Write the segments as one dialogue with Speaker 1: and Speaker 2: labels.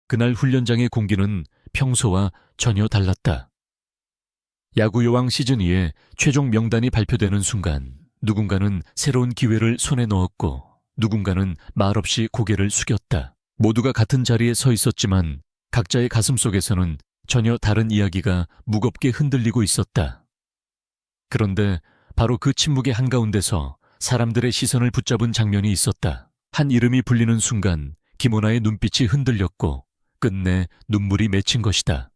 Speaker 1: 그날 훈련장의 공기는 평소와 전혀 달랐다. 야구여왕 시즌2의 최종 명단이 발표되는 순간 누군가는 새로운 기회를 손에 넣었고 누군가는 말없이 고개를 숙였다. 모두가 같은 자리에 서 있었지만 각자의 가슴 속에서는 전혀 다른 이야기가 무겁게 흔들리고 있었다. 그런데 바로 그 침묵의 한가운데서 사람들의 시선을 붙잡은 장면이 있었다. 한 이름이 불리는 순간 김오나의 눈빛이 흔들렸고 끝내 눈물이 맺힌 것이다.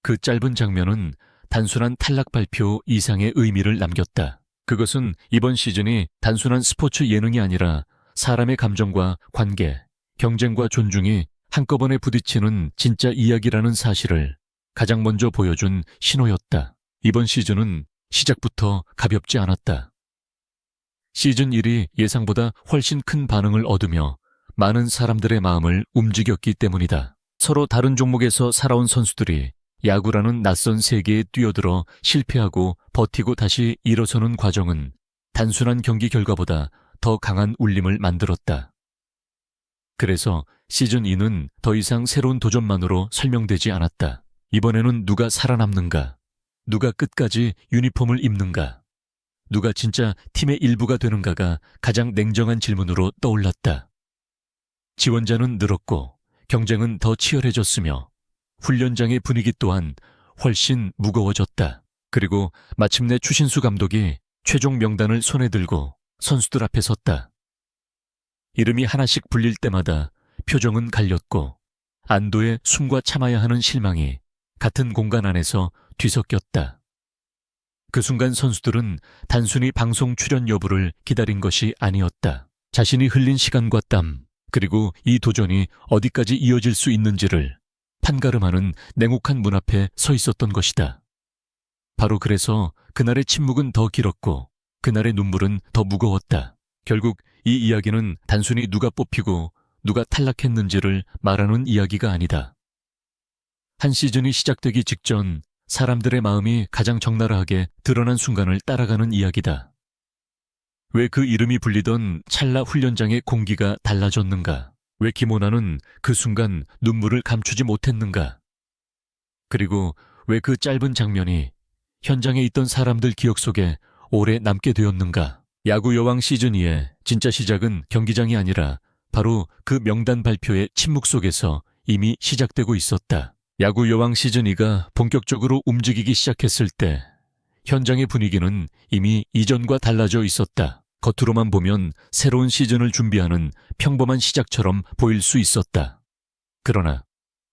Speaker 1: 그 짧은 장면은 단순한 탈락 발표 이상의 의미를 남겼다. 그것은 이번 시즌이 단순한 스포츠 예능이 아니라 사람의 감정과 관계, 경쟁과 존중이 한꺼번에 부딪히는 진짜 이야기라는 사실을 가장 먼저 보여준 신호였다. 이번 시즌은 시작부터 가볍지 않았다. 시즌 1이 예상보다 훨씬 큰 반응을 얻으며 많은 사람들의 마음을 움직였기 때문이다. 서로 다른 종목에서 살아온 선수들이 야구라는 낯선 세계에 뛰어들어 실패하고 버티고 다시 일어서는 과정은 단순한 경기 결과보다 더 강한 울림을 만들었다. 그래서 시즌2는 더 이상 새로운 도전만으로 설명되지 않았다. 이번에는 누가 살아남는가? 누가 끝까지 유니폼을 입는가? 누가 진짜 팀의 일부가 되는가가 가장 냉정한 질문으로 떠올랐다. 지원자는 늘었고 경쟁은 더 치열해졌으며 훈련장의 분위기 또한 훨씬 무거워졌다. 그리고 마침내 추신수 감독이 최종 명단을 손에 들고 선수들 앞에 섰다. 이름이 하나씩 불릴 때마다 표정은 갈렸고 안도의 숨과 참아야 하는 실망이 같은 공간 안에서 뒤섞였다. 그 순간 선수들은 단순히 방송 출연 여부를 기다린 것이 아니었다. 자신이 흘린 시간과 땀, 그리고 이 도전이 어디까지 이어질 수 있는지를 판가름하는 냉혹한 문 앞에 서 있었던 것이다. 바로 그래서 그날의 침묵은 더 길었고 그날의 눈물은 더 무거웠다. 결국 이 이야기는 단순히 누가 뽑히고 누가 탈락했는지를 말하는 이야기가 아니다. 한 시즌이 시작되기 직전 사람들의 마음이 가장 적나라하게 드러난 순간을 따라가는 이야기다. 왜 그 이름이 불리던 찰나 훈련장의 공기가 달라졌는가? 왜 김오나는 그 순간 눈물을 감추지 못했는가? 그리고 왜 그 짧은 장면이 현장에 있던 사람들 기억 속에 오래 남게 되었는가? 야구 여왕 시즌2의 진짜 시작은 경기장이 아니라 바로 그 명단 발표의 침묵 속에서 이미 시작되고 있었다. 야구 여왕 시즌2가 본격적으로 움직이기 시작했을 때 현장의 분위기는 이미 이전과 달라져 있었다. 겉으로만 보면 새로운 시즌을 준비하는 평범한 시작처럼 보일 수 있었다. 그러나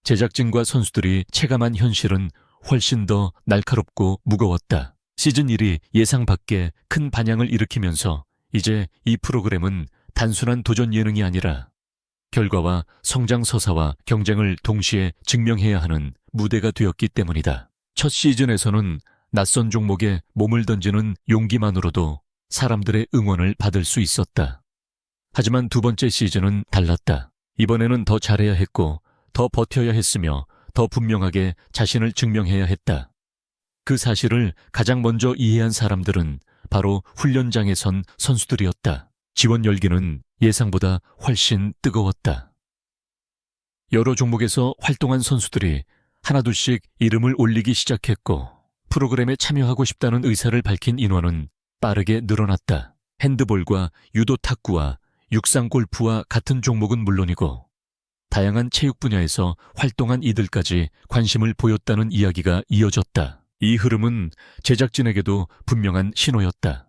Speaker 1: 제작진과 선수들이 체감한 현실은 훨씬 더 날카롭고 무거웠다. 시즌 1이 예상 밖의 큰 반향을 일으키면서 이제 이 프로그램은 단순한 도전 예능이 아니라 결과와 성장 서사와 경쟁을 동시에 증명해야 하는 무대가 되었기 때문이다. 첫 시즌에서는 낯선 종목에 몸을 던지는 용기만으로도 사람들의 응원을 받을 수 있었다. 하지만 두 번째 시즌은 달랐다. 이번에는 더 잘해야 했고 더 버텨야 했으며 더 분명하게 자신을 증명해야 했다. 그 사실을 가장 먼저 이해한 사람들은 바로 훈련장에 선 선수들이었다. 지원 열기는 예상보다 훨씬 뜨거웠다. 여러 종목에서 활동한 선수들이 하나둘씩 이름을 올리기 시작했고 프로그램에 참여하고 싶다는 의사를 밝힌 인원은 빠르게 늘어났다. 핸드볼과 유도 탁구와 육상 골프와 같은 종목은 물론이고 다양한 체육 분야에서 활동한 이들까지 관심을 보였다는 이야기가 이어졌다. 이 흐름은 제작진에게도 분명한 신호였다.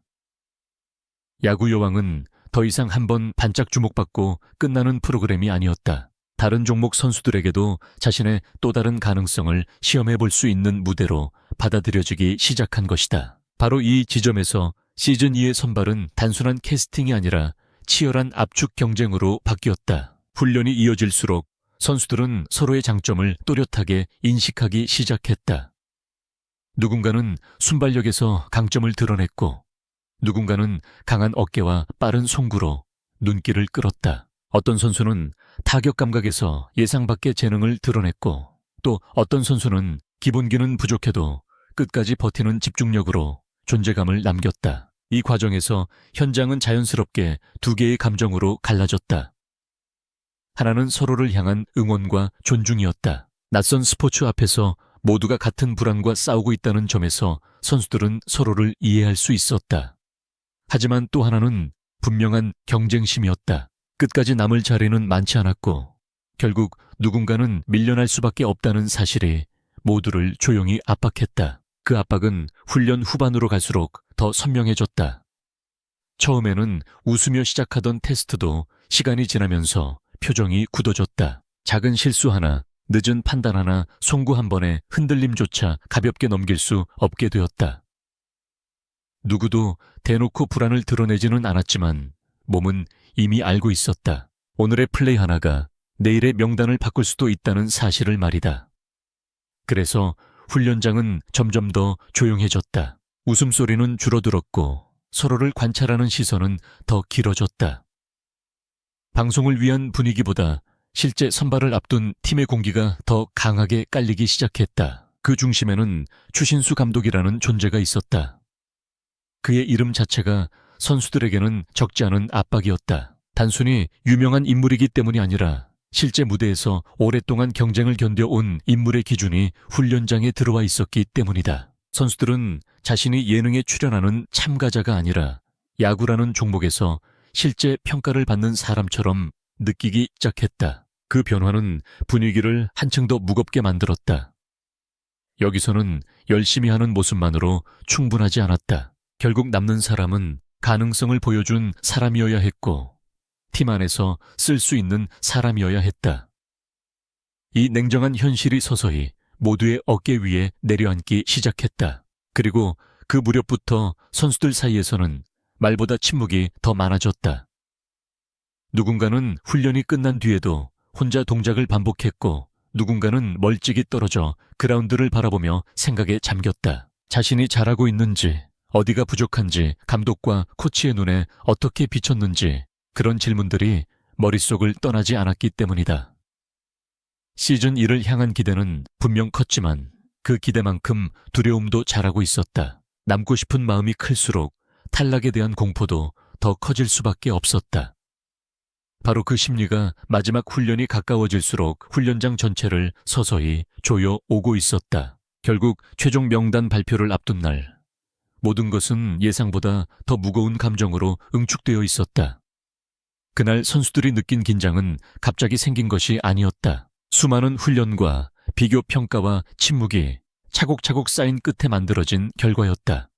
Speaker 1: 야구 여왕은 더 이상 한번 반짝 주목받고 끝나는 프로그램이 아니었다. 다른 종목 선수들에게도 자신의 또 다른 가능성을 시험해 볼 수 있는 무대로 받아들여지기 시작한 것이다. 바로 이 지점에서 시즌2의 선발은 단순한 캐스팅이 아니라 치열한 압축 경쟁으로 바뀌었다. 훈련이 이어질수록 선수들은 서로의 장점을 또렷하게 인식하기 시작했다. 누군가는 순발력에서 강점을 드러냈고 누군가는 강한 어깨와 빠른 송구로 눈길을 끌었다. 어떤 선수는 타격 감각에서 예상 밖의 재능을 드러냈고 또 어떤 선수는 기본기는 부족해도 끝까지 버티는 집중력으로 존재감을 남겼다. 이 과정에서 현장은 자연스럽게 두 개의 감정으로 갈라졌다. 하나는 서로를 향한 응원과 존중이었다. 낯선 스포츠 앞에서 모두가 같은 불안과 싸우고 있다는 점에서 선수들은 서로를 이해할 수 있었다. 하지만 또 하나는 분명한 경쟁심이었다. 끝까지 남을 자리는 많지 않았고 결국 누군가는 밀려날 수밖에 없다는 사실이 모두를 조용히 압박했다. 그 압박은 훈련 후반으로 갈수록 더 선명해졌다. 처음에는 웃으며 시작하던 테스트도 시간이 지나면서 표정이 굳어졌다. 작은 실수 하나, 늦은 판단 하나, 송구 한 번에 흔들림조차 가볍게 넘길 수 없게 되었다. 누구도 대놓고 불안을 드러내지는 않았지만 몸은 이미 알고 있었다. 오늘의 플레이 하나가 내일의 명단을 바꿀 수도 있다는 사실을 말이다. 그래서 훈련장은 점점 더 조용해졌다. 웃음소리는 줄어들었고 서로를 관찰하는 시선은 더 길어졌다. 방송을 위한 분위기보다 실제 선발을 앞둔 팀의 공기가 더 강하게 깔리기 시작했다. 그 중심에는 추신수 감독이라는 존재가 있었다. 그의 이름 자체가 선수들에게는 적지 않은 압박이었다. 단순히 유명한 인물이기 때문이 아니라 실제 무대에서 오랫동안 경쟁을 견뎌온 인물의 기준이 훈련장에 들어와 있었기 때문이다. 선수들은 자신이 예능에 출연하는 참가자가 아니라 야구라는 종목에서 실제 평가를 받는 사람처럼 느끼기 시작했다. 그 변화는 분위기를 한층 더 무겁게 만들었다. 여기서는 열심히 하는 모습만으로 충분하지 않았다. 결국 남는 사람은 가능성을 보여준 사람이어야 했고 팀 안에서 쓸 수 있는 사람이어야 했다. 이 냉정한 현실이 서서히 모두의 어깨 위에 내려앉기 시작했다. 그리고 그 무렵부터 선수들 사이에서는 말보다 침묵이 더 많아졌다. 누군가는 훈련이 끝난 뒤에도 혼자 동작을 반복했고 누군가는 멀찍이 떨어져 그라운드를 바라보며 생각에 잠겼다. 자신이 잘하고 있는지, 어디가 부족한지, 감독과 코치의 눈에 어떻게 비쳤는지 그런 질문들이 머릿속을 떠나지 않았기 때문이다. 시즌 1을 향한 기대는 분명 컸지만 그 기대만큼 두려움도 자라고 있었다. 남고 싶은 마음이 클수록 탈락에 대한 공포도 더 커질 수밖에 없었다. 바로 그 심리가 마지막 훈련이 가까워질수록 훈련장 전체를 서서히 조여 오고 있었다. 결국 최종 명단 발표를 앞둔 날, 모든 것은 예상보다 더 무거운 감정으로 응축되어 있었다. 그날 선수들이 느낀 긴장은 갑자기 생긴 것이 아니었다. 수많은 훈련과 비교 평가와 침묵이 차곡차곡 쌓인 끝에 만들어진 결과였다.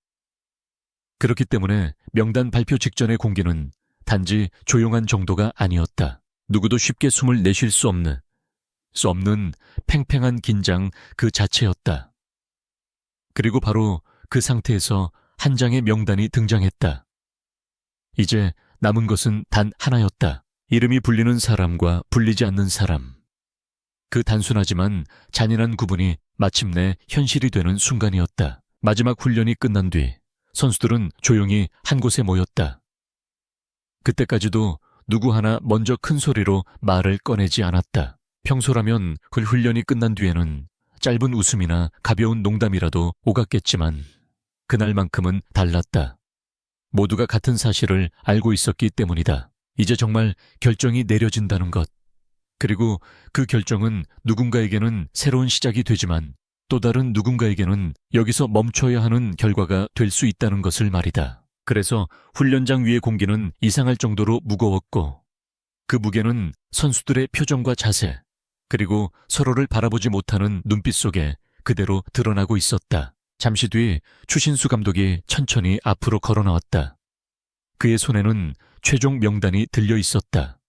Speaker 1: 그렇기 때문에 명단 발표 직전의 공기는 단지 조용한 정도가 아니었다. 누구도 쉽게 숨을 내쉴 수 없는 팽팽한 긴장 그 자체였다. 그리고 바로 그 상태에서 한 장의 명단이 등장했다. 이제 남은 것은 단 하나였다. 이름이 불리는 사람과 불리지 않는 사람. 그 단순하지만 잔인한 구분이 마침내 현실이 되는 순간이었다. 마지막 훈련이 끝난 뒤 선수들은 조용히 한 곳에 모였다. 그때까지도 누구 하나 먼저 큰 소리로 말을 꺼내지 않았다. 평소라면 그 훈련이 끝난 뒤에는 짧은 웃음이나 가벼운 농담이라도 오갔겠지만 그날만큼은 달랐다. 모두가 같은 사실을 알고 있었기 때문이다. 이제 정말 결정이 내려진다는 것. 그리고 그 결정은 누군가에게는 새로운 시작이 되지만 또 다른 누군가에게는 여기서 멈춰야 하는 결과가 될 수 있다는 것을 말이다. 그래서 훈련장 위의 공기는 이상할 정도로 무거웠고 그 무게는 선수들의 표정과 자세, 그리고 서로를 바라보지 못하는 눈빛 속에 그대로 드러나고 있었다. 잠시 뒤 추신수 감독이 천천히 앞으로 걸어 나왔다. 그의 손에는 최종 명단이 들려 있었다.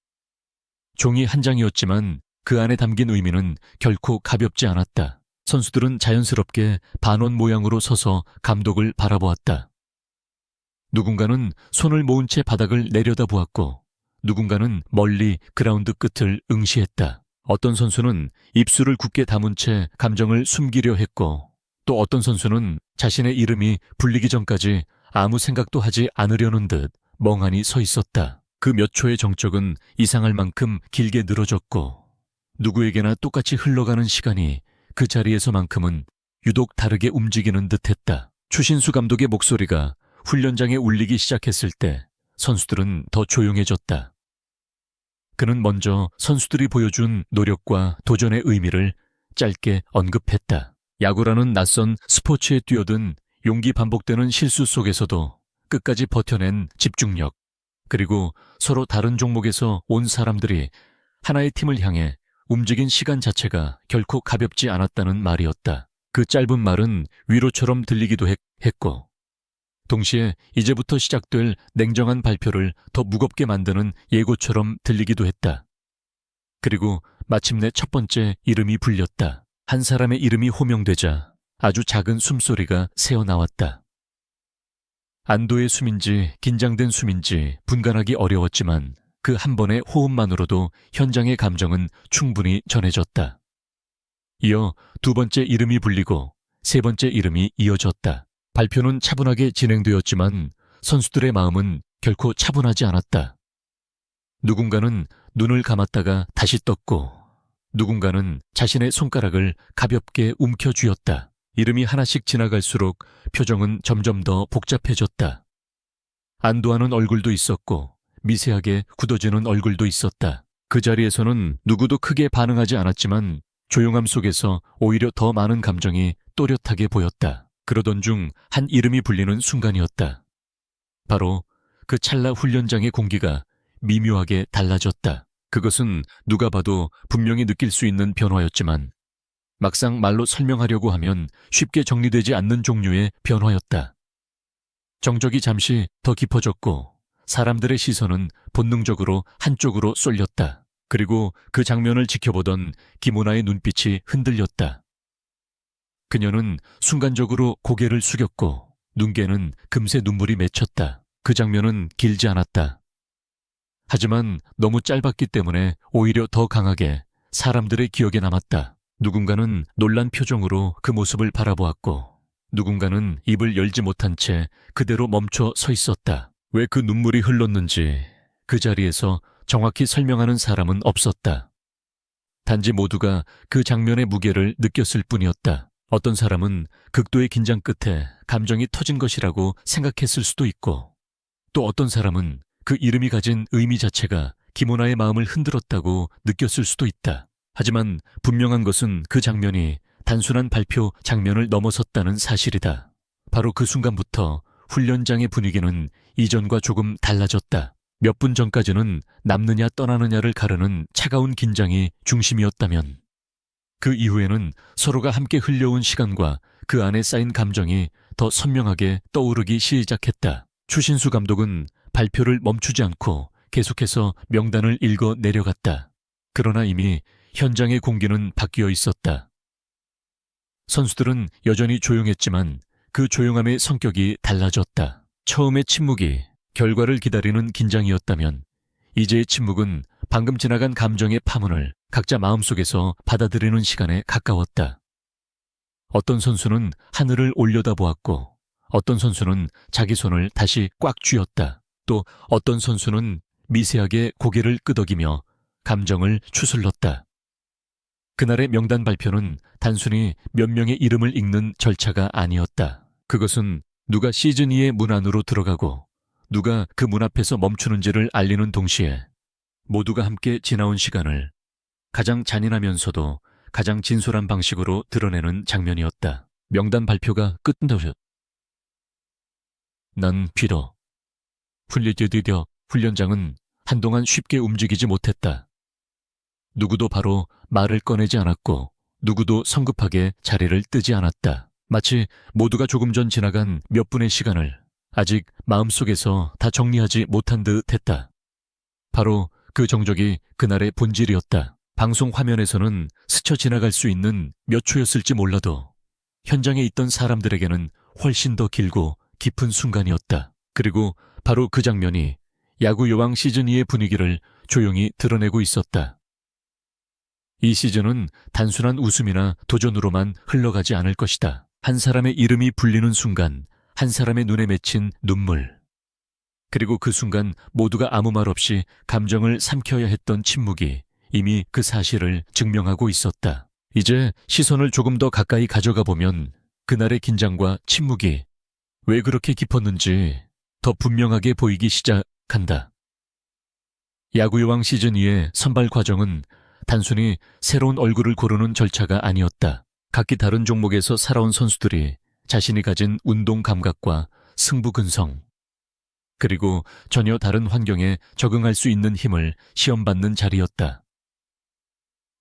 Speaker 1: 종이 한 장이었지만 그 안에 담긴 의미는 결코 가볍지 않았다. 선수들은 자연스럽게 반원 모양으로 서서 감독을 바라보았다. 누군가는 손을 모은 채 바닥을 내려다보았고 누군가는 멀리 그라운드 끝을 응시했다. 어떤 선수는 입술을 굳게 다문 채 감정을 숨기려 했고 또 어떤 선수는 자신의 이름이 불리기 전까지 아무 생각도 하지 않으려는 듯 멍하니 서 있었다. 그 몇 초의 정적은 이상할 만큼 길게 늘어졌고 누구에게나 똑같이 흘러가는 시간이 그 자리에서만큼은 유독 다르게 움직이는 듯했다. 추신수 감독의 목소리가 훈련장에 울리기 시작했을 때 선수들은 더 조용해졌다. 그는 먼저 선수들이 보여준 노력과 도전의 의미를 짧게 언급했다. 야구라는 낯선 스포츠에 뛰어든 용기 반복되는 실수 속에서도 끝까지 버텨낸 집중력, 그리고 서로 다른 종목에서 온 사람들이 하나의 팀을 향해 움직인 시간 자체가 결코 가볍지 않았다는 말이었다. 그 짧은 말은 위로처럼 들리기도 했고, 동시에 이제부터 시작될 냉정한 발표를 더 무겁게 만드는 예고처럼 들리기도 했다. 그리고 마침내 첫 번째 이름이 불렸다. 한 사람의 이름이 호명되자 아주 작은 숨소리가 새어나왔다. 안도의 숨인지 긴장된 숨인지 분간하기 어려웠지만 그 한 번의 호흡만으로도 현장의 감정은 충분히 전해졌다. 이어 두 번째 이름이 불리고 세 번째 이름이 이어졌다. 발표는 차분하게 진행되었지만 선수들의 마음은 결코 차분하지 않았다. 누군가는 눈을 감았다가 다시 떴고, 누군가는 자신의 손가락을 가볍게 움켜쥐었다. 이름이 하나씩 지나갈수록 표정은 점점 더 복잡해졌다. 안도하는 얼굴도 있었고 미세하게 굳어지는 얼굴도 있었다. 그 자리에서는 누구도 크게 반응하지 않았지만 조용함 속에서 오히려 더 많은 감정이 또렷하게 보였다. 그러던 중 한 이름이 불리는 순간이었다. 바로 그 찰나 훈련장의 공기가 미묘하게 달라졌다. 그것은 누가 봐도 분명히 느낄 수 있는 변화였지만 막상 말로 설명하려고 하면 쉽게 정리되지 않는 종류의 변화였다. 정적이 잠시 더 깊어졌고 사람들의 시선은 본능적으로 한쪽으로 쏠렸다. 그리고 그 장면을 지켜보던 김우나의 눈빛이 흔들렸다. 그녀는 순간적으로 고개를 숙였고 눈께는 금세 눈물이 맺혔다. 그 장면은 길지 않았다. 하지만 너무 짧았기 때문에 오히려 더 강하게 사람들의 기억에 남았다. 누군가는 놀란 표정으로 그 모습을 바라보았고 누군가는 입을 열지 못한 채 그대로 멈춰 서 있었다. 왜 그 눈물이 흘렀는지 그 자리에서 정확히 설명하는 사람은 없었다. 단지 모두가 그 장면의 무게를 느꼈을 뿐이었다. 어떤 사람은 극도의 긴장 끝에 감정이 터진 것이라고 생각했을 수도 있고, 또 어떤 사람은 그 이름이 가진 의미 자체가 김오나의 마음을 흔들었다고 느꼈을 수도 있다. 하지만 분명한 것은 그 장면이 단순한 발표 장면을 넘어섰다는 사실이다. 바로 그 순간부터 훈련장의 분위기는 이전과 조금 달라졌다. 몇 분 전까지는 남느냐 떠나느냐를 가르는 차가운 긴장이 중심이었다면 그 이후에는 서로가 함께 흘려온 시간과 그 안에 쌓인 감정이 더 선명하게 떠오르기 시작했다. 추신수 감독은 발표를 멈추지 않고 계속해서 명단을 읽어 내려갔다. 그러나 이미 현장의 공기는 바뀌어 있었다. 선수들은 여전히 조용했지만 그 조용함의 성격이 달라졌다. 처음의 침묵이 결과를 기다리는 긴장이었다면 이제의 침묵은 방금 지나간 감정의 파문을 각자 마음속에서 받아들이는 시간에 가까웠다. 어떤 선수는 하늘을 올려다보았고 어떤 선수는 자기 손을 다시 꽉 쥐었다. 또 어떤 선수는 미세하게 고개를 끄덕이며 감정을 추슬렀다. 그날의 명단 발표는 단순히 몇 명의 이름을 읽는 절차가 아니었다. 그것은 누가 시즌 2의 문 안으로 들어가고 누가 그 문 앞에서 멈추는지를 알리는 동시에 모두가 함께 지나온 시간을 가장 잔인하면서도 가장 진솔한 방식으로 드러내는 장면이었다. 명단 발표가 끝나고 난 비로 드디어 훈련장은 한동안 쉽게 움직이지 못했다. 누구도 바로 말을 꺼내지 않았고 누구도 성급하게 자리를 뜨지 않았다. 마치 모두가 조금 전 지나간 몇 분의 시간을 아직 마음속에서 다 정리하지 못한 듯 했다. 바로 그 정적이 그날의 본질이었다. 방송 화면에서는 스쳐 지나갈 수 있는 몇 초였을지 몰라도 현장에 있던 사람들에게는 훨씬 더 길고 깊은 순간이었다. 그리고 바로 그 장면이 야구 여왕 시즌 2의 분위기를 조용히 드러내고 있었다. 이 시즌은 단순한 웃음이나 도전으로만 흘러가지 않을 것이다. 한 사람의 이름이 불리는 순간 한 사람의 눈에 맺힌 눈물, 그리고 그 순간 모두가 아무 말 없이 감정을 삼켜야 했던 침묵이 이미 그 사실을 증명하고 있었다. 이제 시선을 조금 더 가까이 가져가 보면 그날의 긴장과 침묵이 왜 그렇게 깊었는지 더 분명하게 보이기 시작한다. 야구요왕 시즌2의 선발 과정은 단순히 새로운 얼굴을 고르는 절차가 아니었다. 각기 다른 종목에서 살아온 선수들이 자신이 가진 운동 감각과 승부 근성, 그리고 전혀 다른 환경에 적응할 수 있는 힘을 시험받는 자리였다.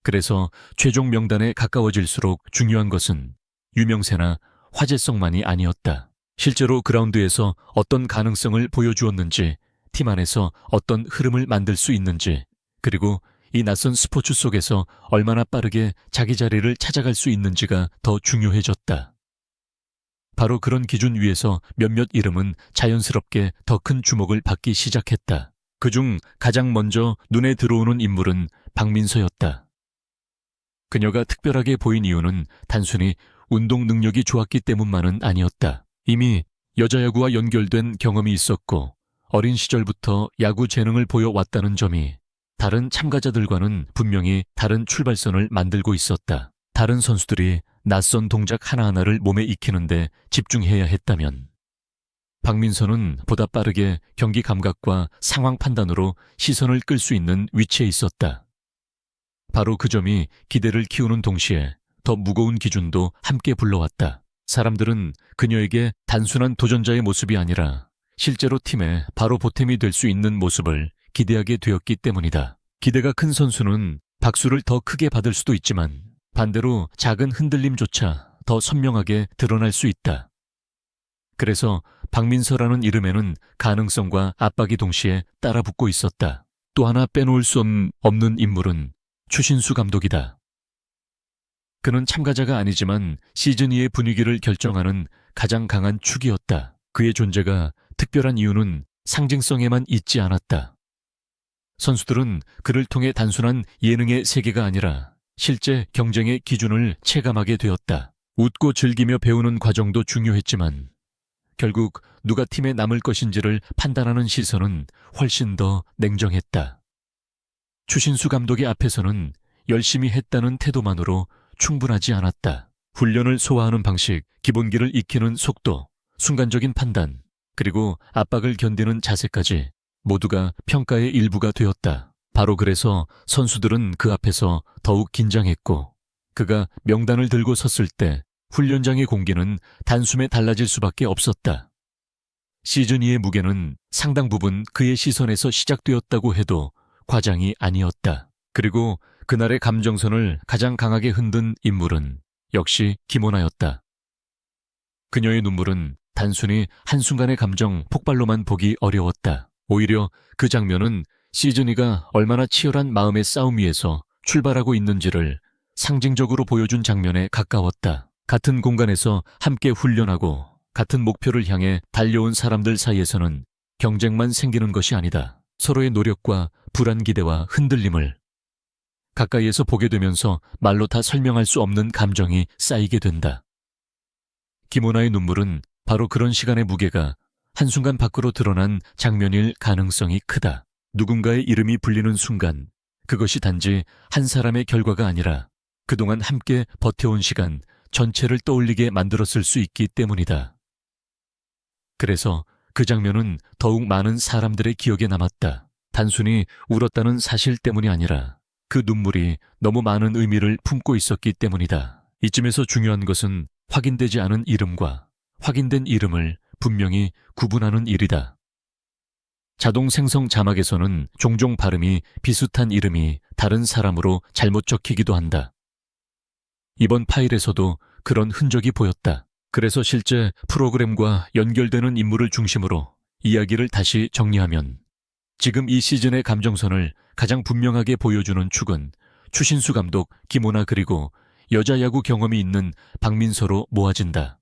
Speaker 1: 그래서 최종 명단에 가까워질수록 중요한 것은 유명세나 화제성만이 아니었다. 실제로 그라운드에서 어떤 가능성을 보여주었는지, 팀 안에서 어떤 흐름을 만들 수 있는지, 그리고 이 낯선 스포츠 속에서 얼마나 빠르게 자기 자리를 찾아갈 수 있는지가 더 중요해졌다. 바로 그런 기준 위에서 몇몇 이름은 자연스럽게 더 큰 주목을 받기 시작했다. 그중 가장 먼저 눈에 들어오는 인물은 박민서였다. 그녀가 특별하게 보인 이유는 단순히 운동 능력이 좋았기 때문만은 아니었다. 이미 여자야구와 연결된 경험이 있었고 어린 시절부터 야구 재능을 보여왔다는 점이 다른 참가자들과는 분명히 다른 출발선을 만들고 있었다. 다른 선수들이 낯선 동작 하나하나를 몸에 익히는데 집중해야 했다면 박민서는 보다 빠르게 경기 감각과 상황 판단으로 시선을 끌 수 있는 위치에 있었다. 바로 그 점이 기대를 키우는 동시에 더 무거운 기준도 함께 불러왔다. 사람들은 그녀에게 단순한 도전자의 모습이 아니라 실제로 팀의 바로 보탬이 될 수 있는 모습을 기대하게 되었기 때문이다. 기대가 큰 선수는 박수를 더 크게 받을 수도 있지만 반대로 작은 흔들림조차 더 선명하게 드러날 수 있다. 그래서 박민서라는 이름에는 가능성과 압박이 동시에 따라붙고 있었다. 또 하나 빼놓을 수 없는 인물은 추신수 감독이다. 그는 참가자가 아니지만 시즌2의 분위기를 결정하는 가장 강한 축이었다. 그의 존재가 특별한 이유는 상징성에만 있지 않았다. 선수들은 그를 통해 단순한 예능의 세계가 아니라 실제 경쟁의 기준을 체감하게 되었다. 웃고 즐기며 배우는 과정도 중요했지만 결국 누가 팀에 남을 것인지를 판단하는 시선은 훨씬 더 냉정했다. 추신수 감독의 앞에서는 열심히 했다는 태도만으로 충분하지 않았다. 훈련을 소화하는 방식, 기본기를 익히는 속도, 순간적인 판단, 그리고 압박을 견디는 자세까지 모두가 평가의 일부가 되었다. 바로 그래서 선수들은 그 앞에서 더욱 긴장했고 그가 명단을 들고 섰을 때 훈련장의 공기는 단숨에 달라질 수밖에 없었다. 시즌2의 무게는 상당 부분 그의 시선에서 시작되었다고 해도 과장이 아니었다. 그리고 그날의 감정선을 가장 강하게 흔든 인물은 역시 김오나였다. 그녀의 눈물은 단순히 한순간의 감정 폭발로만 보기 어려웠다. 오히려 그 장면은 시즌이가 얼마나 치열한 마음의 싸움 위에서 출발하고 있는지를 상징적으로 보여준 장면에 가까웠다. 같은 공간에서 함께 훈련하고 같은 목표를 향해 달려온 사람들 사이에서는 경쟁만 생기는 것이 아니다. 서로의 노력과 불안기대와 흔들림을 가까이에서 보게 되면서 말로 다 설명할 수 없는 감정이 쌓이게 된다. 김오나의 눈물은 바로 그런 시간의 무게가 한순간 밖으로 드러난 장면일 가능성이 크다. 누군가의 이름이 불리는 순간 그것이 단지 한 사람의 결과가 아니라 그동안 함께 버텨온 시간 전체를 떠올리게 만들었을 수 있기 때문이다. 그래서 그 장면은 더욱 많은 사람들의 기억에 남았다. 단순히 울었다는 사실 때문이 아니라 그 눈물이 너무 많은 의미를 품고 있었기 때문이다. 이쯤에서 중요한 것은 확인되지 않은 이름과 확인된 이름을 분명히 구분하는 일이다. 자동 생성 자막에서는 종종 발음이 비슷한 이름이 다른 사람으로 잘못 적히기도 한다. 이번 파일에서도 그런 흔적이 보였다. 그래서 실제 프로그램과 연결되는 인물을 중심으로 이야기를 다시 정리하면 지금 이 시즌의 감정선을 가장 분명하게 보여주는 축은 추신수 감독, 김오나 그리고 여자 야구 경험이 있는 박민서로 모아진다.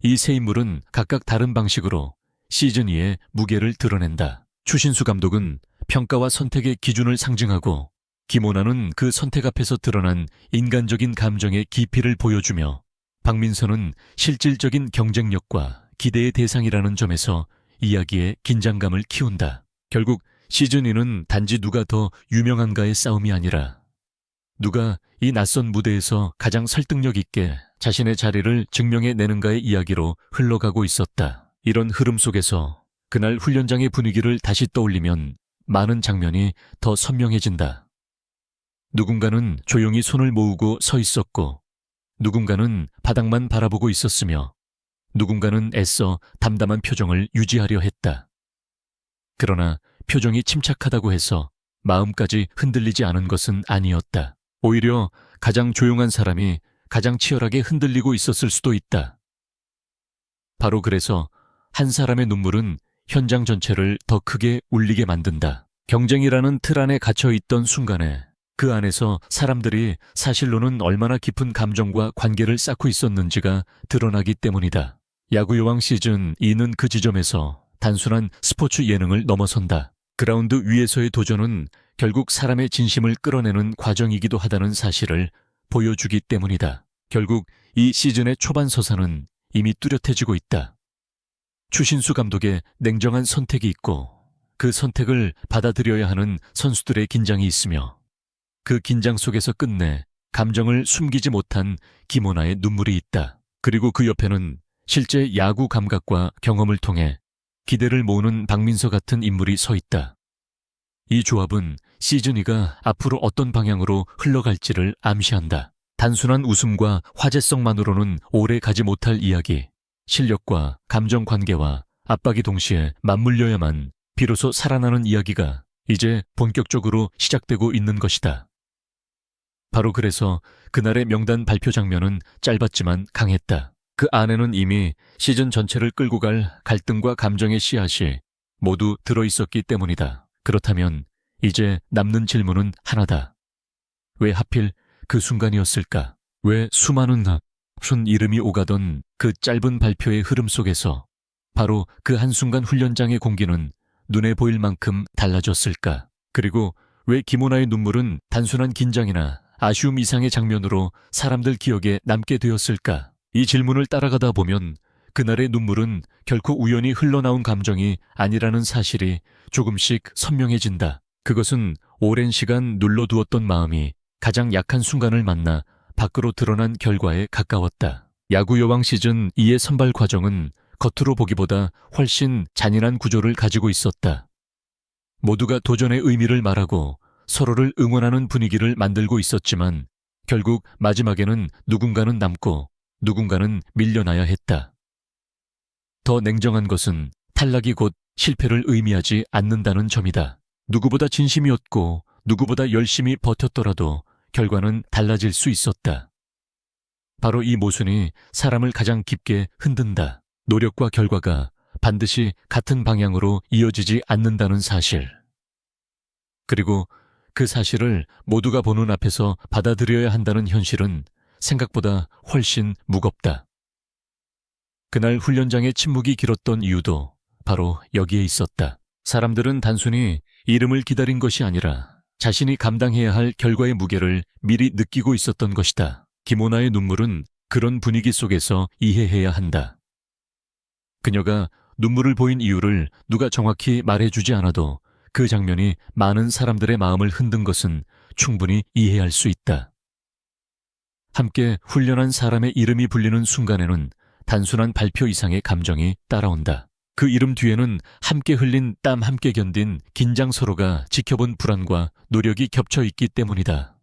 Speaker 1: 이 세 인물은 각각 다른 방식으로 시즌2의 무게를 드러낸다. 추신수 감독은 평가와 선택의 기준을 상징하고 김오나는 그 선택 앞에서 드러난 인간적인 감정의 깊이를 보여주며 박민서는 실질적인 경쟁력과 기대의 대상이라는 점에서 이야기의 긴장감을 키운다. 결국 시즌2는 단지 누가 더 유명한가의 싸움이 아니라 누가 이 낯선 무대에서 가장 설득력 있게 자신의 자리를 증명해내는가의 이야기로 흘러가고 있었다. 이런 흐름 속에서 그날 훈련장의 분위기를 다시 떠올리면 많은 장면이 더 선명해진다. 누군가는 조용히 손을 모으고 서 있었고, 누군가는 바닥만 바라보고 있었으며, 누군가는 애써 담담한 표정을 유지하려 했다. 그러나 표정이 침착하다고 해서 마음까지 흔들리지 않은 것은 아니었다. 오히려 가장 조용한 사람이 가장 치열하게 흔들리고 있었을 수도 있다. 바로 그래서 한 사람의 눈물은 현장 전체를 더 크게 울리게 만든다. 경쟁이라는 틀 안에 갇혀 있던 순간에 그 안에서 사람들이 사실로는 얼마나 깊은 감정과 관계를 쌓고 있었는지가 드러나기 때문이다. 야구여왕 시즌 2는 그 지점에서 단순한 스포츠 예능을 넘어선다. 그라운드 위에서의 도전은 결국 사람의 진심을 끌어내는 과정이기도 하다는 사실을 보여주기 때문이다. 결국 이 시즌의 초반 서사는 이미 뚜렷해지고 있다. 추신수 감독의 냉정한 선택이 있고 그 선택을 받아들여야 하는 선수들의 긴장이 있으며 그 긴장 속에서 끝내 감정을 숨기지 못한 김오나의 눈물이 있다. 그리고 그 옆에는 실제 야구 감각과 경험을 통해 기대를 모으는 박민서 같은 인물이 서 있다. 이 조합은 시즌2가 앞으로 어떤 방향으로 흘러갈지를 암시한다. 단순한 웃음과 화제성만으로는 오래 가지 못할 이야기, 실력과 감정 관계와 압박이 동시에 맞물려야만 비로소 살아나는 이야기가 이제 본격적으로 시작되고 있는 것이다. 바로 그래서 그날의 명단 발표 장면은 짧았지만 강했다. 그 안에는 이미 시즌 전체를 끌고 갈 갈등과 감정의 씨앗이 모두 들어있었기 때문이다. 그렇다면 이제 남는 질문은 하나다. 왜 하필 그 순간이었을까? 왜 수많은 순 이름이 오가던 그 짧은 발표의 흐름 속에서 바로 그 한순간 훈련장의 공기는 눈에 보일 만큼 달라졌을까? 그리고 왜 김오나의 눈물은 단순한 긴장이나 아쉬움 이상의 장면으로 사람들 기억에 남게 되었을까? 이 질문을 따라가다 보면 그날의 눈물은 결코 우연히 흘러나온 감정이 아니라는 사실이 조금씩 선명해진다. 그것은 오랜 시간 눌러두었던 마음이 가장 약한 순간을 만나 밖으로 드러난 결과에 가까웠다. 야구여왕 시즌 2의 선발 과정은 겉으로 보기보다 훨씬 잔인한 구조를 가지고 있었다. 모두가 도전의 의미를 말하고 서로를 응원하는 분위기를 만들고 있었지만 결국 마지막에는 누군가는 남고 누군가는 밀려나야 했다. 더 냉정한 것은 탈락이 곧 실패를 의미하지 않는다는 점이다. 누구보다 진심이었고 누구보다 열심히 버텼더라도 결과는 달라질 수 있었다. 바로 이 모순이 사람을 가장 깊게 흔든다. 노력과 결과가 반드시 같은 방향으로 이어지지 않는다는 사실. 그리고 그 사실을 모두가 보는 앞에서 받아들여야 한다는 현실은 생각보다 훨씬 무겁다. 그날 훈련장의 침묵이 길었던 이유도 바로 여기에 있었다. 사람들은 단순히 이름을 기다린 것이 아니라 자신이 감당해야 할 결과의 무게를 미리 느끼고 있었던 것이다. 김오나의 눈물은 그런 분위기 속에서 이해해야 한다. 그녀가 눈물을 보인 이유를 누가 정확히 말해주지 않아도 그 장면이 많은 사람들의 마음을 흔든 것은 충분히 이해할 수 있다. 함께 훈련한 사람의 이름이 불리는 순간에는 단순한 발표 이상의 감정이 따라온다. 그 이름 뒤에는 함께 흘린 땀, 함께 견딘 긴장, 서로가 지켜본 불안과 노력이 겹쳐 있기 때문이다.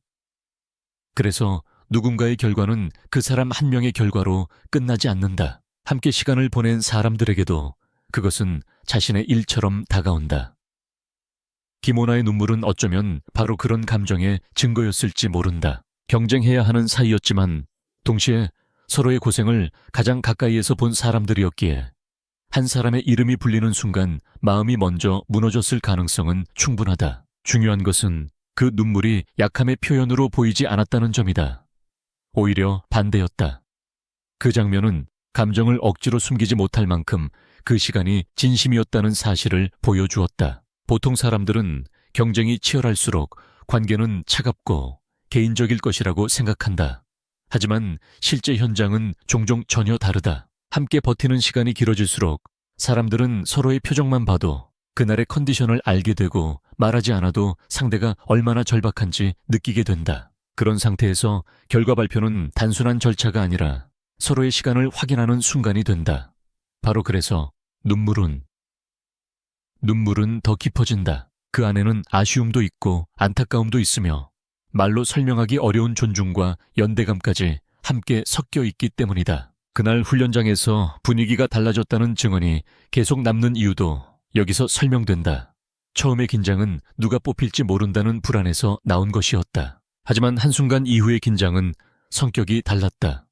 Speaker 1: 그래서 누군가의 결과는 그 사람 한 명의 결과로 끝나지 않는다. 함께 시간을 보낸 사람들에게도 그것은 자신의 일처럼 다가온다. 김오나의 눈물은 어쩌면 바로 그런 감정의 증거였을지 모른다. 경쟁해야 하는 사이였지만 동시에 서로의 고생을 가장 가까이에서 본 사람들이었기에 한 사람의 이름이 불리는 순간 마음이 먼저 무너졌을 가능성은 충분하다. 중요한 것은 그 눈물이 약함의 표현으로 보이지 않았다는 점이다. 오히려 반대였다. 그 장면은 감정을 억지로 숨기지 못할 만큼 그 시간이 진심이었다는 사실을 보여주었다. 보통 사람들은 경쟁이 치열할수록 관계는 차갑고 개인적일 것이라고 생각한다. 하지만 실제 현장은 종종 전혀 다르다. 함께 버티는 시간이 길어질수록 사람들은 서로의 표정만 봐도 그날의 컨디션을 알게 되고 말하지 않아도 상대가 얼마나 절박한지 느끼게 된다. 그런 상태에서 결과 발표는 단순한 절차가 아니라 서로의 시간을 확인하는 순간이 된다. 바로 그래서 눈물은 더 깊어진다. 그 안에는 아쉬움도 있고 안타까움도 있으며 말로 설명하기 어려운 존중과 연대감까지 함께 섞여 있기 때문이다. 그날 훈련장에서 분위기가 달라졌다는 증언이 계속 남는 이유도 여기서 설명된다. 처음의 긴장은 누가 뽑힐지 모른다는 불안에서 나온 것이었다. 하지만 한순간 이후의 긴장은 성격이 달랐다.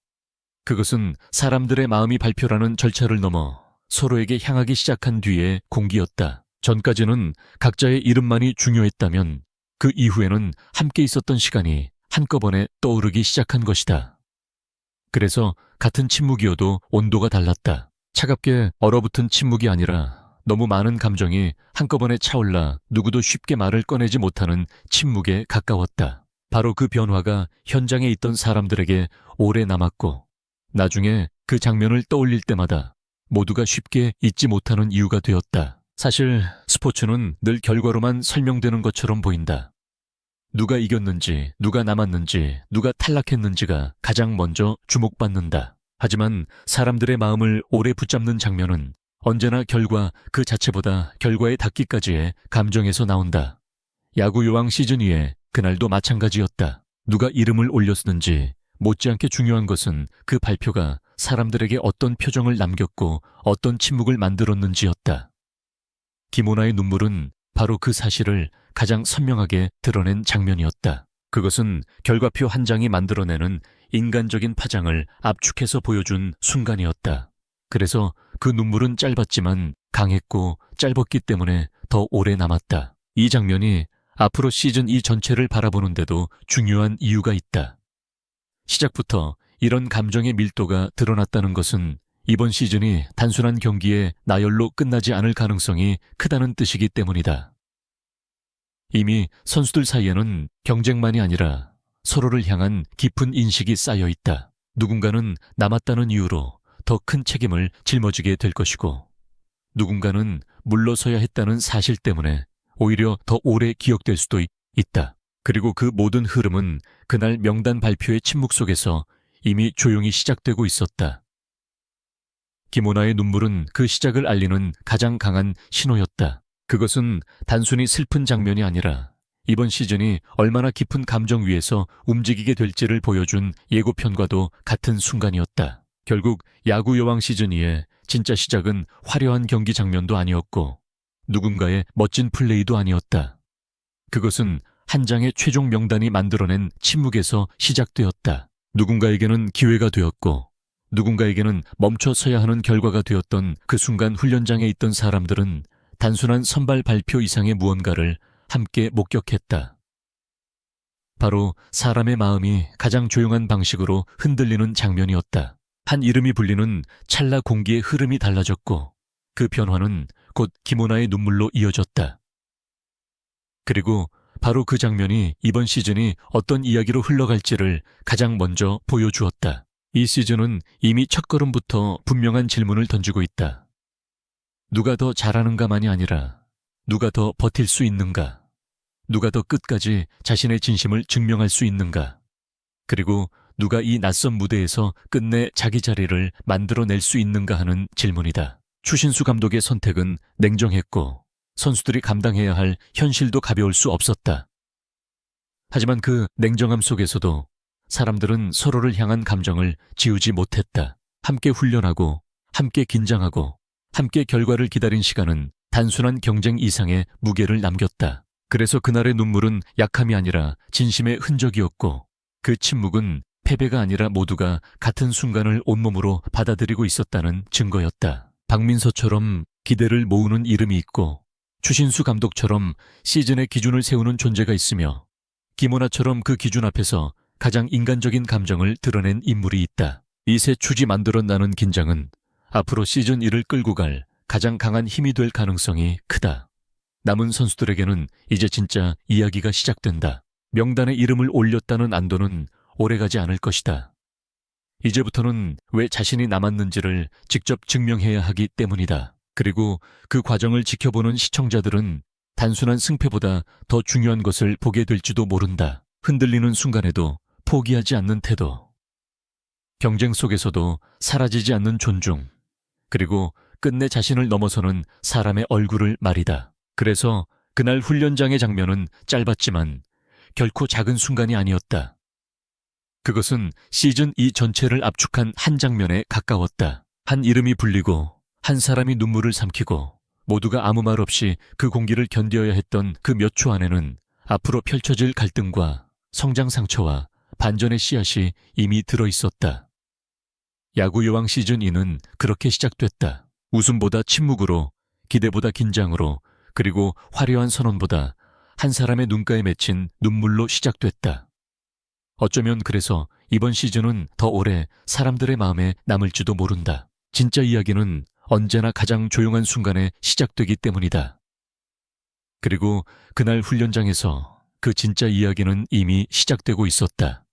Speaker 1: 그것은 사람들의 마음이 발표라는 절차를 넘어 서로에게 향하기 시작한 뒤의 공기였다. 전까지는 각자의 이름만이 중요했다면 그 이후에는 함께 있었던 시간이 한꺼번에 떠오르기 시작한 것이다. 그래서 같은 침묵이어도 온도가 달랐다. 차갑게 얼어붙은 침묵이 아니라 너무 많은 감정이 한꺼번에 차올라 누구도 쉽게 말을 꺼내지 못하는 침묵에 가까웠다. 바로 그 변화가 현장에 있던 사람들에게 오래 남았고 나중에 그 장면을 떠올릴 때마다 모두가 쉽게 잊지 못하는 이유가 되었다. 사실 스포츠는 늘 결과로만 설명되는 것처럼 보인다. 누가 이겼는지, 누가 남았는지, 누가 탈락했는지가 가장 먼저 주목받는다. 하지만 사람들의 마음을 오래 붙잡는 장면은 언제나 결과 그 자체보다 결과에 닿기까지의 감정에서 나온다. 야구 요왕 시즌2의 그날도 마찬가지였다. 누가 이름을 올렸는지 못지않게 중요한 것은 그 발표가 사람들에게 어떤 표정을 남겼고 어떤 침묵을 만들었는지였다. 김오나의 눈물은 바로 그 사실을 가장 선명하게 드러낸 장면이었다. 그것은 결과표 한 장이 만들어내는 인간적인 파장을 압축해서 보여준 순간이었다. 그래서 그 눈물은 짧았지만 강했고 짧았기 때문에 더 오래 남았다. 이 장면이 앞으로 시즌2 전체를 바라보는데도 중요한 이유가 있다. 시작부터 이런 감정의 밀도가 드러났다는 것은 이번 시즌이 단순한 경기의 나열로 끝나지 않을 가능성이 크다는 뜻이기 때문이다. 이미 선수들 사이에는 경쟁만이 아니라 서로를 향한 깊은 인식이 쌓여 있다. 누군가는 남았다는 이유로 더 큰 책임을 짊어지게 될 것이고 누군가는 물러서야 했다는 사실 때문에 오히려 더 오래 기억될 수도 있다. 그리고 그 모든 흐름은 그날 명단 발표의 침묵 속에서 이미 조용히 시작되고 있었다. 김오나의 눈물은 그 시작을 알리는 가장 강한 신호였다. 그것은 단순히 슬픈 장면이 아니라 이번 시즌이 얼마나 깊은 감정 위에서 움직이게 될지를 보여준 예고편과도 같은 순간이었다. 결국 야구 여왕 시즌2의 진짜 시작은 화려한 경기 장면도 아니었고 누군가의 멋진 플레이도 아니었다. 그것은 한 장의 최종 명단이 만들어낸 침묵에서 시작되었다. 누군가에게는 기회가 되었고 누군가에게는 멈춰 서야 하는 결과가 되었던 그 순간 훈련장에 있던 사람들은 단순한 선발 발표 이상의 무언가를 함께 목격했다. 바로 사람의 마음이 가장 조용한 방식으로 흔들리는 장면이었다. 한 이름이 불리는 찰나 공기의 흐름이 달라졌고 그 변화는 곧 김오나의 눈물로 이어졌다. 그리고 바로 그 장면이 이번 시즌이 어떤 이야기로 흘러갈지를 가장 먼저 보여주었다. 이 시즌은 이미 첫걸음부터 분명한 질문을 던지고 있다. 누가 더 잘하는가만이 아니라 누가 더 버틸 수 있는가? 누가 더 끝까지 자신의 진심을 증명할 수 있는가? 그리고 누가 이 낯선 무대에서 끝내 자기 자리를 만들어낼 수 있는가 하는 질문이다. 추신수 감독의 선택은 냉정했고 선수들이 감당해야 할 현실도 가벼울 수 없었다. 하지만 그 냉정함 속에서도 사람들은 서로를 향한 감정을 지우지 못했다. 함께 훈련하고 함께 긴장하고 함께 결과를 기다린 시간은 단순한 경쟁 이상의 무게를 남겼다. 그래서 그날의 눈물은 약함이 아니라 진심의 흔적이었고 그 침묵은 패배가 아니라 모두가 같은 순간을 온몸으로 받아들이고 있었다는 증거였다. 박민서처럼 기대를 모으는 이름이 있고 추신수 감독처럼 시즌의 기준을 세우는 존재가 있으며 김오나처럼 그 기준 앞에서 가장 인간적인 감정을 드러낸 인물이 있다. 이 세 축이 만들어나는 긴장은 앞으로 시즌1을 끌고 갈 가장 강한 힘이 될 가능성이 크다. 남은 선수들에게는 이제 진짜 이야기가 시작된다. 명단에 이름을 올렸다는 안도는 오래가지 않을 것이다. 이제부터는 왜 자신이 남았는지를 직접 증명해야 하기 때문이다. 그리고 그 과정을 지켜보는 시청자들은 단순한 승패보다 더 중요한 것을 보게 될지도 모른다. 흔들리는 순간에도 포기하지 않는 태도, 경쟁 속에서도 사라지지 않는 존중, 그리고 끝내 자신을 넘어서는 사람의 얼굴을 말이다. 그래서 그날 훈련장의 장면은 짧았지만 결코 작은 순간이 아니었다. 그것은 시즌 2 전체를 압축한 한 장면에 가까웠다. 한 이름이 불리고 한 사람이 눈물을 삼키고 모두가 아무 말 없이 그 공기를 견뎌야 했던 그 몇 초 안에는 앞으로 펼쳐질 갈등과 성장 상처와 반전의 씨앗이 이미 들어있었다. 야구 여왕 시즌 2는 그렇게 시작됐다. 웃음보다 침묵으로, 기대보다 긴장으로, 그리고 화려한 선언보다 한 사람의 눈가에 맺힌 눈물로 시작됐다. 어쩌면 그래서 이번 시즌은 더 오래 사람들의 마음에 남을지도 모른다. 진짜 이야기는 언제나 가장 조용한 순간에 시작되기 때문이다. 그리고 그날 훈련장에서 그 진짜 이야기는 이미 시작되고 있었다.